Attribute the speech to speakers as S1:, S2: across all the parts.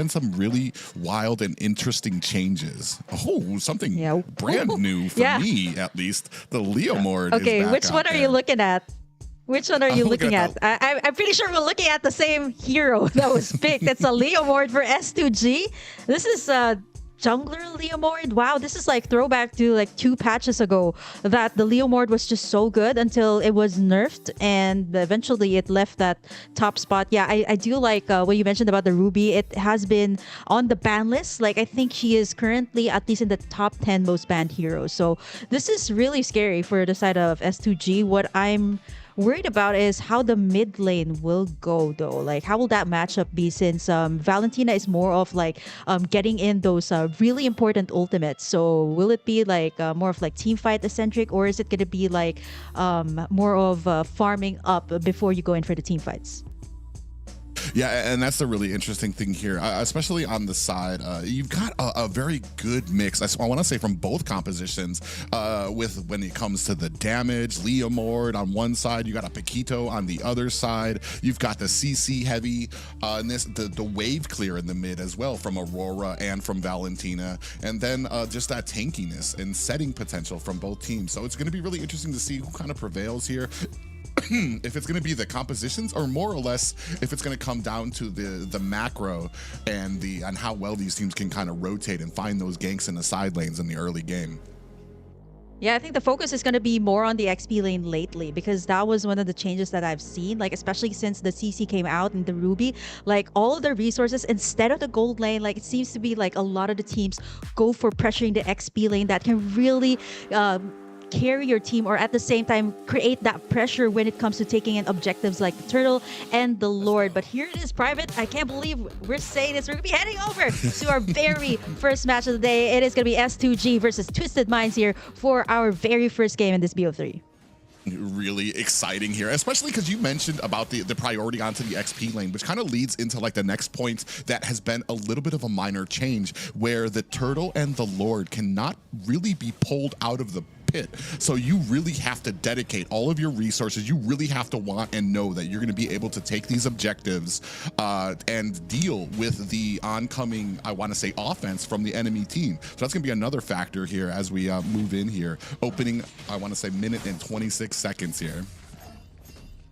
S1: been some really wild and interesting changes. Oh, something brand new for me, at least. The Leomord is back
S2: which one are you looking at? Which one are you looking at? I'm pretty sure we're looking at the same hero that was picked. It's a Leomord for S2G. This is Jungler Leomord. Wow, this is like throwback to like 2 patches ago that the Leomord was just so good until it was nerfed and eventually it left that top spot. Yeah, I do like what you mentioned about the Ruby. It has been on the ban list. Like I think she is currently at least in the top 10 most banned heroes. So this is really scary for the side of S2G. What I'm worried about is how the mid lane will go though. Like how will that matchup be, since Valentina is more of like getting in those really important ultimates. So will it be like more of like team fight eccentric, or is it going to be like more of farming up before you go in for the team fights?
S1: Yeah, and that's the really interesting thing here, especially on the side. You've got a very good mix, I want to say, from both compositions with when it comes to the damage. Leomord on one side, you got a Paquito on the other side. You've got the CC heavy, and the wave clear in the mid as well from Aurora and from Valentina. And then just that tankiness and setting potential from both teams. So it's going to be really interesting to see who kind of prevails here. If it's going to be the compositions, or more or less if it's going to come down to the macro and how well these teams can kind of rotate and find those ganks in the side lanes in the early game.
S2: Yeah, I think the focus is going to be more on the XP lane lately, because that was one of the changes that I've seen, like especially since the CC came out in the Ruby. Like all of the resources, instead of the gold lane, like it seems to be like a lot of the teams go for pressuring the XP lane that can really carry your team, or at the same time create that pressure when it comes to taking in objectives like the Turtle and the Lord. But here it is, Private. I can't believe we're saying this. We're gonna be heading over to our very first match of the day. It is gonna be S2G versus Twisted Minds here for our very first game in this BO3.
S1: Really exciting here, especially because you mentioned about the priority onto the XP lane, which kind of leads into like the next point that has been a little bit of a minor change, where the Turtle and the Lord cannot really be pulled out of the pit. So you really have to dedicate all of your resources. You really have to want and know that you're going to be able to take these objectives and deal with the oncoming, I want to say, offense from the enemy team. So that's going to be another factor here as we move in here. Opening, I want to say, minute and 26 seconds here.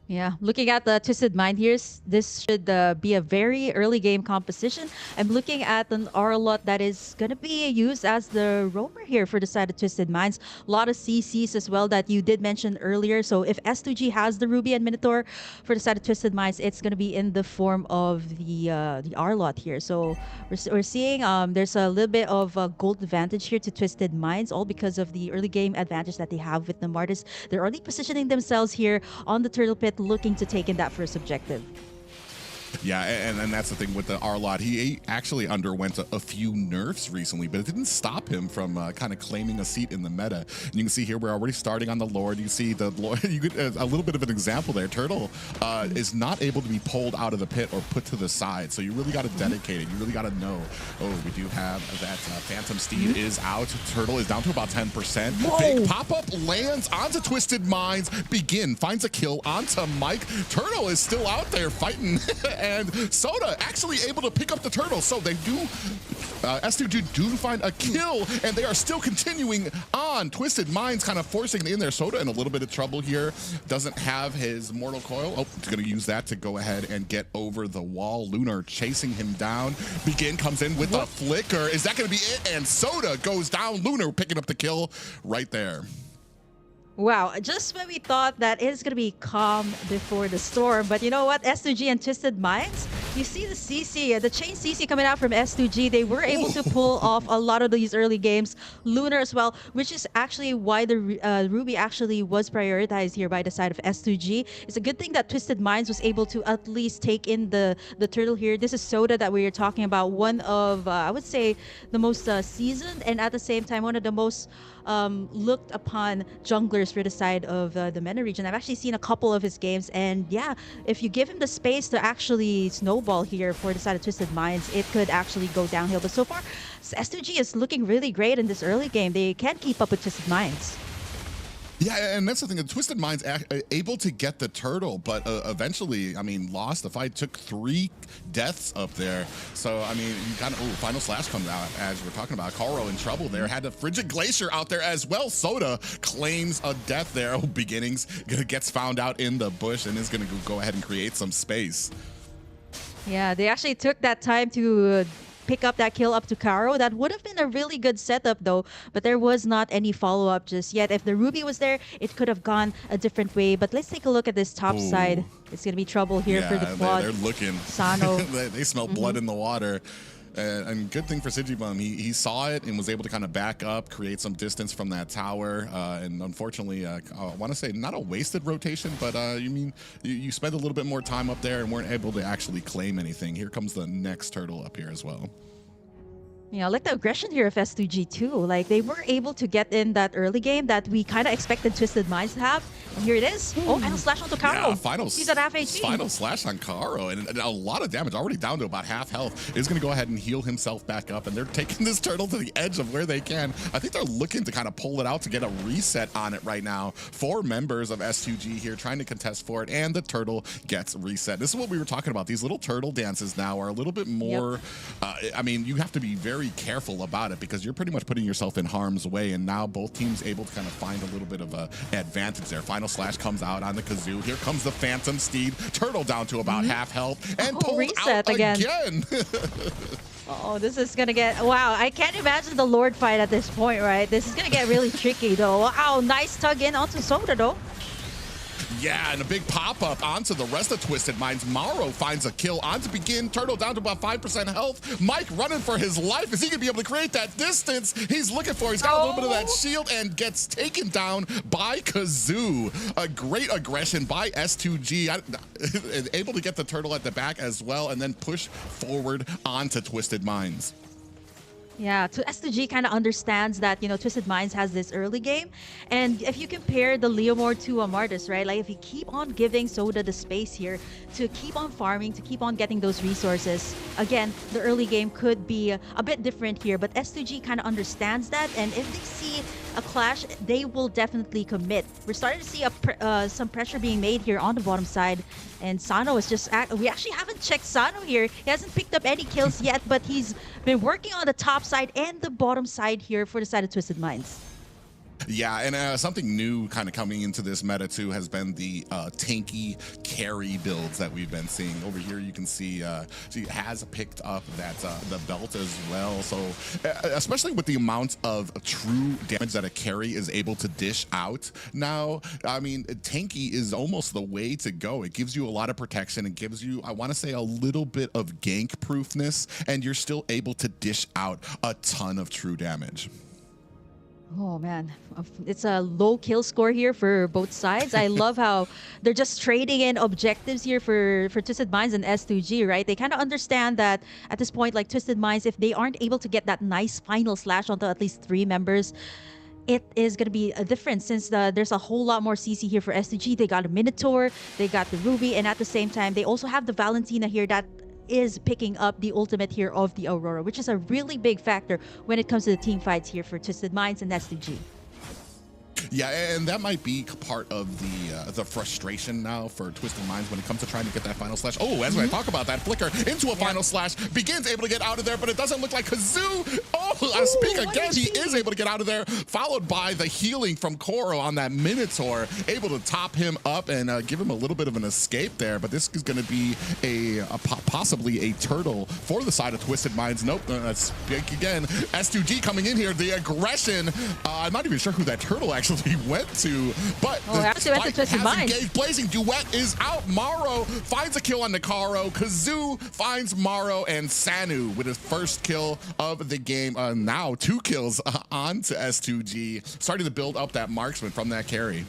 S2: Yeah, looking at the Twisted Mind here, this should be a very early game composition. I'm looking at an Arlot that is going to be used as the roamer here for the side of Twisted Minds. A lot of CCs as well that you did mention earlier. So if S2G has the Ruby and Minotaur for the side of Twisted Minds, it's going to be in the form of the Arlot here. So we're seeing there's a little bit of a gold advantage here to Twisted Minds, all because of the early game advantage that they have with the Martis. They're already positioning themselves here on the Turtle Pit, looking to take in that first objective.
S1: Yeah, and that's the thing with the Arlot. He actually underwent a few nerfs recently, but it didn't stop him from kind of claiming a seat in the meta. And you can see here we're already starting on the Lord. You see the Lord, you get a little bit of an example there. Turtle is not able to be pulled out of the pit or put to the side. So you really got to dedicate it. You really got to know. Oh, we do have that Phantom Steed is out. Turtle is down to about 10%.
S2: Whoa.
S1: Big pop-up lands onto Twisted Minds. Begin finds a kill onto Mike. Turtle is still out there fighting. And Soda actually able to pick up the Turtle. So they do, S2G do find a kill, and they are still continuing on. Twisted Minds kind of forcing in there. Soda in a little bit of trouble here. Doesn't have his Mortal Coil. Oh, he's going to use that to go ahead and get over the wall. Lunar chasing him down. Begin comes in with a flicker. Is that going to be it? And Soda goes down. Lunar picking up the kill right there.
S2: Wow, just when we thought that it's going to be calm before the storm, but you know what? S2G and Twisted Minds, you see the CC, the chain CC coming out from S2G, they were able to pull off a lot of these early games. Lunar as well, which is actually why the Ruby actually was prioritized here by the side of S2G. It's a good thing that Twisted Minds was able to at least take in the Turtle here. This is Soda that we were talking about, one of, I would say, the most seasoned, and at the same time, one of the most looked upon junglers for the side of the MENA region. I've actually seen a couple of his games, and yeah, if you give him the space to actually snowball here for the side of Twisted Minds, it could actually go downhill. But so far, S2G is looking really great in this early game. They can't keep up with Twisted Minds.
S1: Yeah, and that's the thing. The Twisted Minds able to get the turtle, but eventually, I mean, lost the fight. Took 3 deaths up there. So, I mean, you kind of final slash comes out as we're talking about. Karo in trouble there. Had a Frigid Glacier out there as well. Soda claims a death there. Beginnings gets found out in the bush and is going to go ahead and create some space.
S2: Yeah, they actually took that time to pick up that kill up to Karo. That would have been a really good setup though, but there was not any follow-up just yet. If the Ruby was there, it could have gone a different way. But let's take a look at this top side. It's going to be trouble here for the quad.
S1: They're looking.
S2: Sano.
S1: They smell blood in the water. And good thing for Sigibum, he saw it and was able to kind of back up, create some distance from that tower. And unfortunately, I want to say not a wasted rotation, but you spent a little bit more time up there and weren't able to actually claim anything. Here comes the next turtle up here as well.
S2: Yeah, I like the aggression here of S2G too. Like they were able to get in that early game that we kind of expected Twisted Minds to have. And here it is. Oh, final slash onto Karo.
S1: Yeah,
S2: He's at half HP.
S1: Final slash on Karo, and a lot of damage, already down to about half health. Is going to go ahead and heal himself back up, and they're taking this turtle to the edge of where they can. I think they're looking to kind of pull it out to get a reset on it right now. 4 members of S2G here trying to contest for it, and the turtle gets reset. This is what we were talking about. These little turtle dances now are a little bit more, I mean, you have to be very careful about it because you're pretty much putting yourself in harm's way, and now both teams able to kind of find a little bit of an advantage there. Final slash comes out on the kazoo. Here comes the Phantom Steed. Turtle down to about half health and pulled
S2: reset
S1: out again.
S2: Oh, this is gonna get, wow, I can't imagine the Lord fight at this point, right? This is gonna get really tricky though. Wow, nice tug in onto Soda though.
S1: Yeah, and a big pop-up onto the rest of Twisted Minds. Mauro finds a kill onto Begin. Turtle down to about 5% health. Mike running for his life. Is he going to be able to create that distance he's looking for? He's got a little bit of that shield and gets taken down by Kazoo. A great aggression by S2G. Able to get the turtle at the back as well and then push forward onto Twisted Minds.
S2: Yeah, S2G kind of understands that, you know, Twisted Minds has this early game. And if you compare the Leomord to a Martis, right? Like if you keep on giving Soda the space here to keep on farming, to keep on getting those resources, again, the early game could be a bit different here. But S2G kind of understands that. And if they see a clash, they will definitely commit. We're starting to see some pressure being made here on the bottom side. And Sano is just, we actually haven't checked Sano here. He hasn't picked up any kills yet, but he's been working on the top side and the bottom side here for the side of Twisted Minds.
S1: Yeah, and something new kind of coming into this meta too has been the tanky carry builds that we've been seeing. Over here you can see she has picked up that the belt as well. So especially with the amount of true damage that a carry is able to dish out now, I mean, tanky is almost the way to go. It gives you a lot of protection. It gives you, I want to say, a little bit of gank proofness, and you're still able to dish out a ton of true damage.
S2: Oh man, it's a low kill score here for both sides. I love how they're just trading in objectives here for Twisted Minds and S2G, right? They kind of understand that at this point, like Twisted Minds, if they aren't able to get that nice final slash onto at least 3 members, it is going to be a difference since there's a whole lot more CC here for S2G. They got a Minotaur, they got the Ruby, and at the same time, they also have the Valentina here that is picking up the ultimate here of the Aurora, which is a really big factor when it comes to the team fights here for Twisted Minds and S2G.
S1: Yeah, and that might be part of the frustration now for Twisted Minds when it comes to trying to get that final slash. Oh, as I talk about that flicker into a final slash, Begins able to get out of there, but it doesn't look like Kazoo. Oh, I speak again. He is able to get out of there, followed by the healing from Koro on that Minotaur, able to top him up and give him a little bit of an escape there. But this is going to be possibly a turtle for the side of Twisted Minds. Nope, speak again. S2G coming in here, the aggression. I'm not even sure who that turtle actually went to, but the fight has engaged. Blazing Duet is out. Mauro finds a kill on Nakaro. Kazoo finds Mauro, and Sanu with his first kill of the game. Now 2 kills on to S2G, starting to build up that marksman from that carry.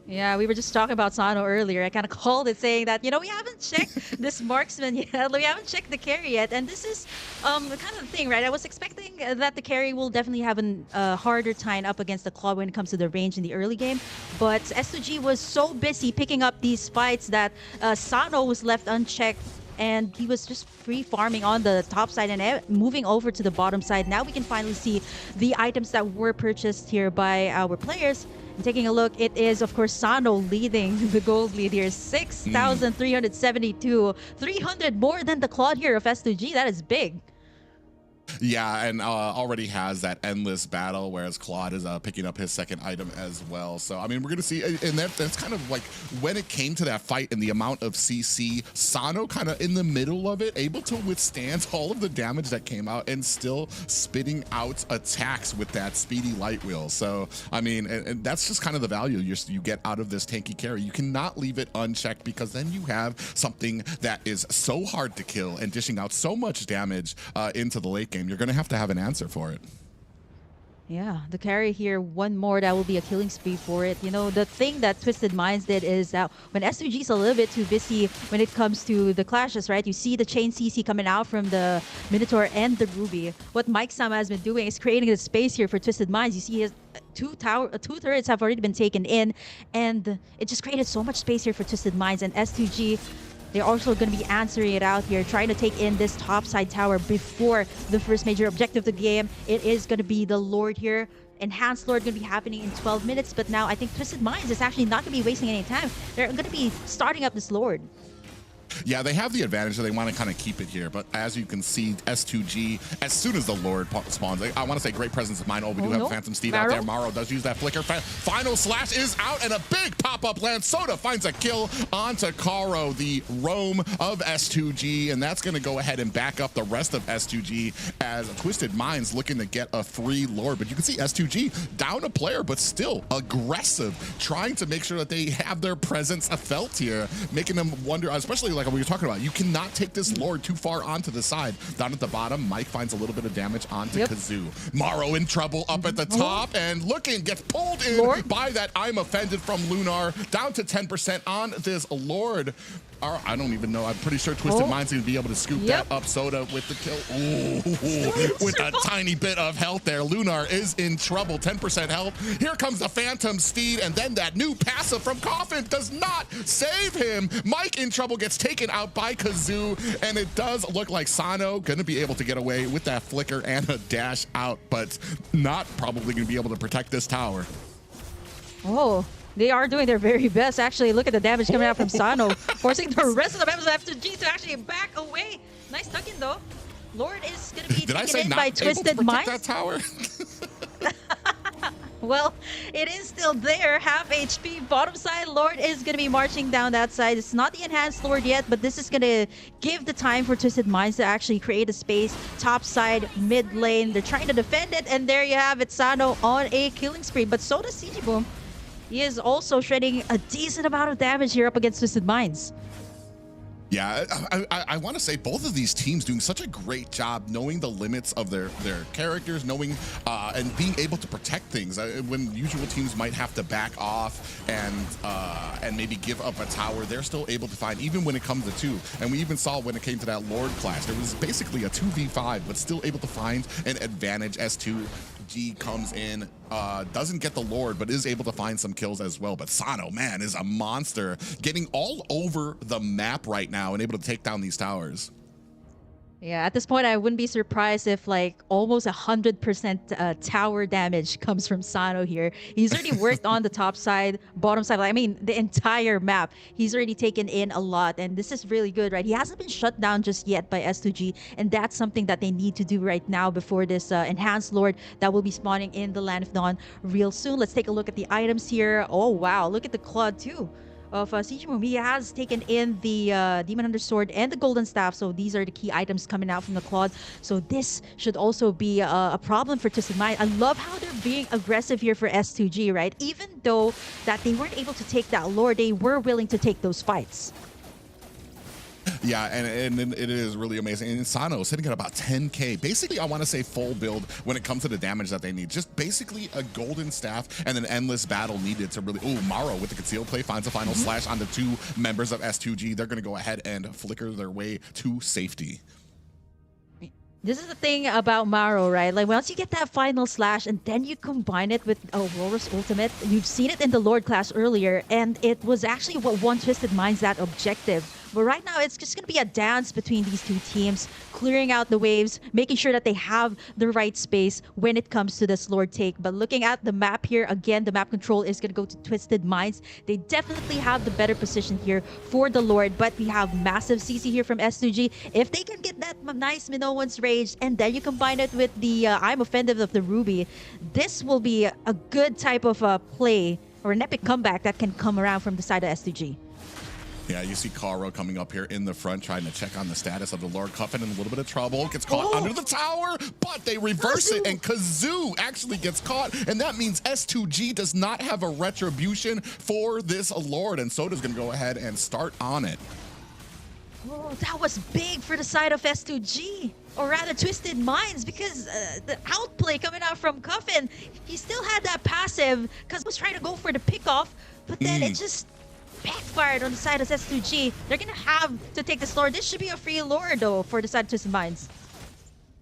S2: Yeah, we were just talking about Sano earlier. I kind of called it saying that, you know, we haven't checked this marksman yet. We haven't checked the carry yet. And this is the kind of thing, right? I was expecting that the carry will definitely have a harder time up against the club when it comes to the range in the early game. But S2G was so busy picking up these fights that Sano was left unchecked. And he was just free farming on the top side and moving over to the bottom side. Now we can finally see the items that were purchased here by our players. And taking a look, it is, of course, Sano leading the gold lead here. 6,372. 300 more than the Claude here of S2G. That is big.
S1: Yeah, and already has that endless battle, whereas Claude is picking up his second item as well. So, I mean, we're going to see, and that's kind of like when it came to that fight and the amount of CC, Sano kind of in the middle of it, able to withstand all of the damage that came out and still spitting out attacks with that speedy light wheel. So, I mean, and that's just kind of the value you get out of this tanky carry. You cannot leave it unchecked because then you have something that is so hard to kill and dishing out so much damage into the late game. You're going to have an answer for it.
S2: Yeah, the carry here, one more, that will be a killing spree for it. You know, the thing that Twisted Minds did is that when S2G is a little bit too busy when it comes to the clashes, right? You see the chain CC coming out from the Minotaur and the Ruby. What Mike Sama has been doing is creating a space here for Twisted Minds. You see his two turrets have already been taken in, and it just created so much space here for Twisted Minds. And S2G, they're also going to be answering it out here, trying to take in this top side tower before the first major objective of the game. It is going to be the Lord here. Enhanced Lord going to be happening in 12 minutes, but now I think Twisted Minds is actually not going to be wasting any time. They're going to be starting up this Lord.
S1: Yeah, they have the advantage that they want to kind of keep it here, but as you can see, S2G, as soon as the Lord spawns, I want to say great presence of mind. Oh, we do have a Phantom Steed out there. Maro does use that flicker. Final slash is out, and a big pop-up land. Soda finds a kill onto Karo, the roam of S2G, and that's going to go ahead and back up the rest of S2G as Twisted Minds looking to get a free Lord. But you can see S2G down a player, but still aggressive, trying to make sure that they have their presence felt here, making them wonder, especially like we were talking about, you cannot take this Lord too far onto the side. Down at the bottom, Mike finds a little bit of damage onto Kazoo. Maro in trouble up at the top, and gets pulled in by that I'm offended from Lunar, down to 10% on this Lord. I don't even know. I'm pretty sure Twisted Mind's going to be able to scoop that up. Soda with the kill. Ooh, with a tiny bit of health there. Lunar is in trouble. 10% health. Here comes the Phantom Steed, and then that new passive from Coffin does not save him. Mike in trouble, gets taken out by Kazoo, and it does look like Sano going to be able to get away with that flicker and a dash out, but not probably going to be able to protect this tower.
S2: Oh. They are doing their very best. Actually, look at the damage coming out from Sano, forcing the rest of the members of S2G to actually back away. Nice tuck in, though. Lord is going to be taken in by Twisted Minds.
S1: That tower?
S2: Well, it is still there. Half HP. Bottom side, Lord is going to be marching down that side. It's not the enhanced Lord yet, but this is going to give the time for Twisted Minds to actually create a space. Top side, mid lane. They're trying to defend it, and there you have it. Sano on a killing spree. But so does CG Boom. He is also shredding a decent amount of damage here up against Twisted Minds.
S1: Yeah, I want to say both of these teams doing such a great job knowing the limits of their characters, knowing and being able to protect things when usual teams might have to back off and maybe give up a tower. They're still able to find, even when it comes to two. And we even saw when it came to that Lord clash, there was basically a 2v5, but still able to find an advantage. S2G comes in, doesn't get the Lord, but is able to find some kills as well. But Sano, man, is a monster, getting all over the map right now and able to take down these towers.
S2: Yeah, at this point, I wouldn't be surprised if like almost 100% tower damage comes from Sano here. He's already worked on the top side, bottom side. I mean, the entire map. He's already taken in a lot, and this is really good, right? He hasn't been shut down just yet by S2G, and that's something that they need to do right now before this enhanced Lord that will be spawning in the Land of Dawn real soon. Let's take a look at the items here. Oh, wow. Look at the Claude, too, of Sijimu. He has taken in the Demon Hunter Sword and the Golden Staff, so these are the key items coming out from the Claude. So this should also be a problem for Twisted Mind. I love how they're being aggressive here for S2G, right? Even though that they weren't able to take that Lord, they were willing to take those fights.
S1: Yeah, and it is really amazing. And Sano sitting at about 10k. Basically, I want to say full build when it comes to the damage that they need. Just basically a golden staff and an endless battle needed to really... Oh, Maro with the concealed play finds a final slash on the two members of S2G. They're going to go ahead and flicker their way to safety.
S2: This is the thing about Maro, right? Like, once you get that final slash and then you combine it with Aurora's ultimate, you've seen it in the Lord class earlier, and it was actually what won Twisted Minds that objective But right now, it's just going to be a dance between these two teams, clearing out the waves, making sure that they have the right space when it comes to this Lord take. But looking at the map here, again, the map control is going to go to Twisted Minds. They definitely have the better position here for the Lord, but we have massive CC here from S2G. If they can get that nice Minoan's Rage, and then you combine it with the I'm Offended of the Ruby, this will be a good type of play or an epic comeback that can come around from the side of S2G.
S1: Yeah, you see Karo coming up here in the front, trying to check on the status of the Lord. Cuffin in a little bit of trouble. Gets caught under the tower, but they reverse it, and Kazoo actually gets caught, and that means S2G does not have a retribution for this Lord, and Soda's going to go ahead and start on it.
S2: Oh, that was big for the side of S2G, or rather Twisted Minds, because the outplay coming out from Cuffin, he still had that passive, because he was trying to go for the pickoff, but then it just backfired on the side of S2G. They're going to have to take this Lord. This should be a free Lord, though, for the side of Twisted Minds.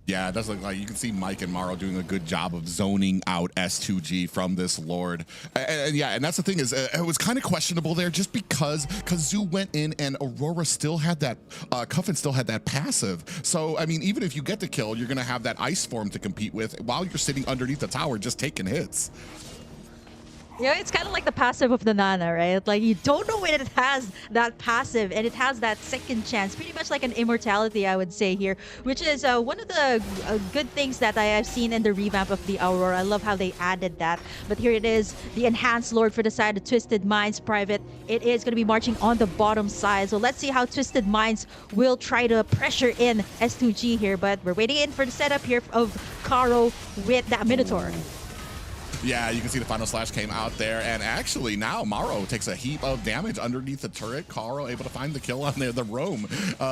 S1: Yeah, it does look like you can see Mike and Maro doing a good job of zoning out S2G from this Lord. And yeah, and that's the thing is, it was kind of questionable there just because Kazoo went in and Aurora still had that, Cuffin still had that passive. So, I mean, even if you get the kill, you're going to have that Ice Form to compete with while you're sitting underneath the tower just taking hits.
S2: Yeah, it's kind of like the passive of the Nana, right? Like, you don't know when it has that passive, and it has that second chance. Pretty much like an immortality, I would say here, which is one of the good things that I have seen in the revamp of the Aurora. I love how they added that. But here it is, the enhanced Lord for the side of Twisted Minds Private. It is going to be marching on the bottom side. So let's see how Twisted Minds will try to pressure in S2G here. But we're waiting in for the setup here of Karo with that Minotaur.
S1: Yeah, you can see the final slash came out there, and actually now Maro takes a heap of damage underneath the turret. Karo able to find the kill on there, the roam.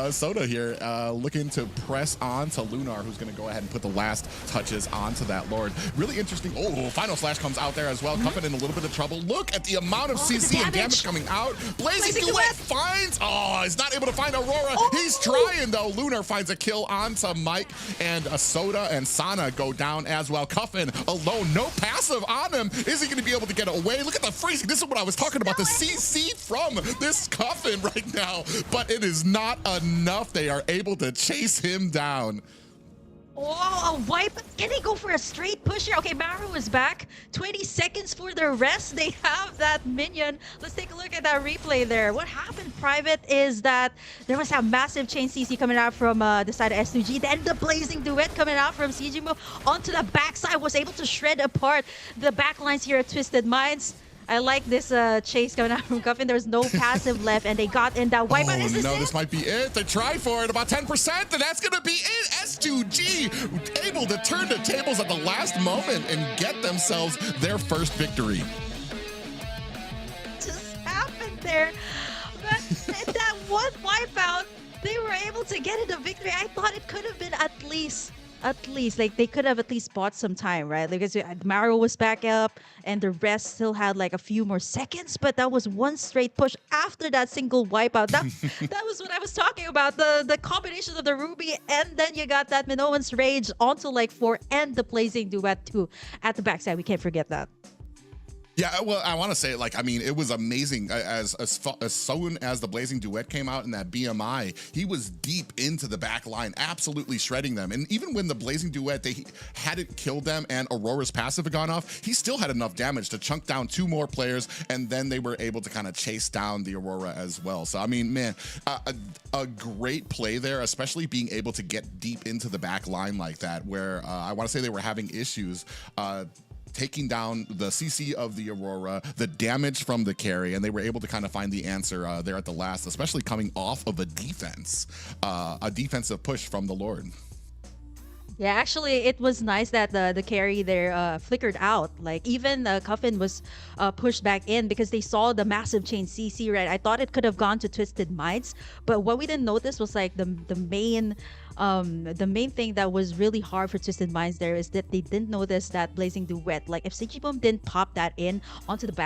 S1: Soda here looking to press on to Lunar, who's going to go ahead and put the last touches onto that Lord. Really interesting. Oh, final slash comes out there as well. Cuffin in a little bit of trouble. Look at the amount of CC and damage coming out. Blazing Duet finds, he's not able to find Aurora. He's trying though. Lunar finds a kill onto Mike, and Soda and Sana go down as well. Cuffin alone, no passive on him. Is he going to be able to get away? Look at the freezing. This is what I was talking about. The CC from this Cuffin right now, but it is not enough. They are able to chase him down.
S2: Oh, a wipe. Can they go for a straight push here? Okay, Maru is back. 20 seconds for the rest. They have that minion. Let's take a look at that replay there. What happened, Private, is that there was a massive chain CC coming out from the side of S2G. Then the Blazing Duet coming out from CGMO onto the backside, was able to shred apart the backlines here at Twisted Minds. I like this chase coming out from Cuffin. There's no passive left, and they got in that wipe.
S1: Oh, no, this might be it. They try for it, about 10%, and that's going to be it. S2G able to turn the tables at the last moment and get themselves their first victory.
S2: Just happened there. But that one wipeout, they were able to get it a victory. I thought it could have been at least like they could have at least bought some time, right? Because Mario was back up and the rest still had like a few more seconds, but that was one straight push after that single wipeout. That was what I was talking about, the combination of the Ruby, and then you got that Minoan's Rage onto like 4 and the Blazing Duet too at the backside. We can't forget that.
S1: Yeah, well, I want to say, like, I mean, it was amazing. As soon as the Blazing Duet came out in that BMI, he was deep into the back line, absolutely shredding them. And even when the Blazing Duet, they hadn't killed them and Aurora's passive had gone off, he still had enough damage to chunk down 2 more players, and then they were able to kind of chase down the Aurora as well. So, I mean, man, a great play there, especially being able to get deep into the back line like that, where I want to say they were having issues taking down the CC of the Aurora, the damage from the carry, and they were able to kind of find the answer there at the last, especially coming off of a defensive push from the Lord.
S2: Yeah, actually, it was nice that the carry there flickered out. Like, even Cuffin was pushed back in because they saw the massive chain CC, right? I thought it could have gone to Twisted Minds, but what we didn't notice was like the main thing that was really hard for Twisted Minds there is that they didn't notice that Blazing Duet. Like, if Sigibum didn't pop that in onto the back